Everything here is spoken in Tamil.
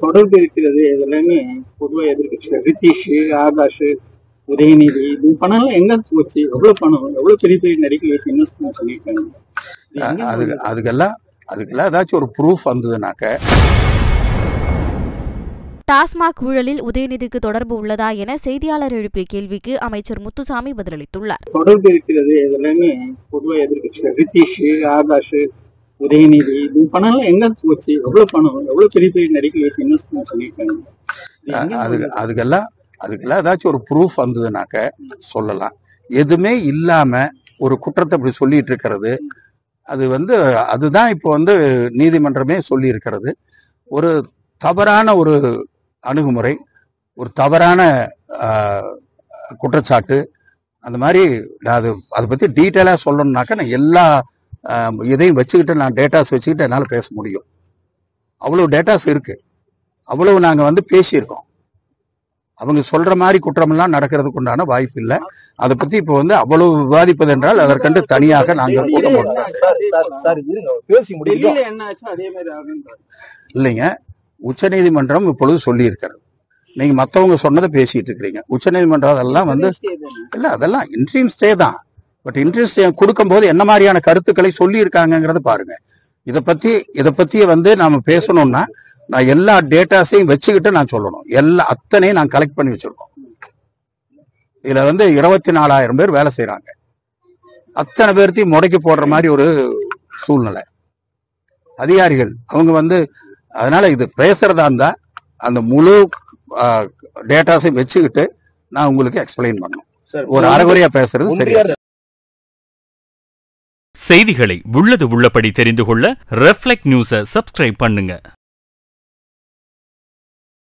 தொடர்பு இருக்கிறது. இதெல்லாமே பொதுவா எதிர்கட்சிகள் ரித்தீஷ், ஆகாஷ், உதயநிதி இது பணம் எல்லாம் எங்க போச்சு? எவ்வளவு பணம், எவ்வளவு பெரிய பெரிய நடிகர்களுக்கு இன்வெஸ்ட்மெண்ட் பண்ணிருக்காங்க. அதுக்கெல்லாம் ஏதாச்சும் ஒரு ப்ரூஃப் வந்ததுனாக்க. டாஸ்மாக் ஊழலில் உதயநிதிக்கு தொடர்பு உள்ளதா என செய்தியாளர் எழுப்பிய கேள்விக்கு அமைச்சர் முத்துசாமி பதிலளித்துள்ளார். தொடர்பு இருக்கிறது. இதெல்லாமே பொதுவா எதிர்கட்சிகள் ரித்தீஷ், ஆகாஷ், உதயநிதி இது பணம் எல்லாம் எங்க போச்சு? எவ்வளவு பணம், எவ்வளவு பெரிய பெரிய நடிகர்களுக்கு இன்வெஸ்ட்மெண்ட் பண்ணிருக்காங்க. அதுக்கெல்லாம் ஏதாச்சும் ஒரு ப்ரூஃப் வந்ததுனாக்க சொல்லலாம். எதுவுமே இல்லாம ஒரு குற்றத்தை அப்படி சொல்லிட்டு இருக்கிறது அதுதான் இப்போ நீதிமன்றமே சொல்லி இருக்கிறது. ஒரு தவறான ஒரு அணுகுமுறை, ஒரு தவறான குற்றச்சாட்டு. அந்த மாதிரி அதை பத்தி டீட்டெயிலா சொல்லணும்னாக்க நான் எல்லா இதையும் வச்சுக்கிட்டு, நான் டேட்டாஸ் வச்சுக்கிட்டு என்னால பேச முடியும். அவ்வளவு டேட்டாஸ் இருக்கு, அவ்வளவு நாங்க பேசியிருக்கோம். அவங்க சொல்ற மாதிரி குற்றமெல்லாம் நடக்கிறதுக்கு உண்டான வாய்ப்பு இல்லை. அதை பத்தி இப்போ அவ்வளவு விவாதிப்பது என்றால் அதற்கண்டு தனியாக நாங்க இல்லைங்க. உச்ச நீதிமன்றம் இப்பொழுது சொல்லி இருக்கிறது. நீங்க மத்தவங்க சொன்னதை பேசிட்டு இருக்கிறீங்க. உச்ச நீதிமன்றம் அதெல்லாம் இல்ல, அதெல்லாம் இன்ட்ரீம் ஸ்டே தான். பட் இன்ட்ரீம் ஸ்டே கொடுக்கும் போது என்ன மாதிரியான கருத்துக்களை சொல்லி இருக்காங்கிறத பாருங்க. இதை பத்தி நாம பேசணும்னா நான் எல்லா டேட்டாஸையும் வச்சுக்கிட்டு நான் சொல்லணும். அத்தனையும் நான் கலெக்ட் பண்ணி வச்சிருக்கோம். இதுல 24,000 பேர் வேலை செய்யறாங்க. அத்தனை பேர்த்தையும் முடக்கி போடுற மாதிரி ஒரு சூழ்நிலை. அதிகாரிகள் அவங்க அதனால இது பேசுறதா இருந்தா அந்த முழு டேட்டாஸையும் வச்சுக்கிட்டு நான் உங்களுக்கு எக்ஸ்பிளைன் பண்ணணும். ஒரு அரைகுறையா பேசுறது சரியா? செய்திகளை உள்ளது உள்ளபடி தெரிந்து கொள்ள ரெஃப்ளெக்ட் நியூஸை சப்ஸ்கிரைப் பண்ணுங்க.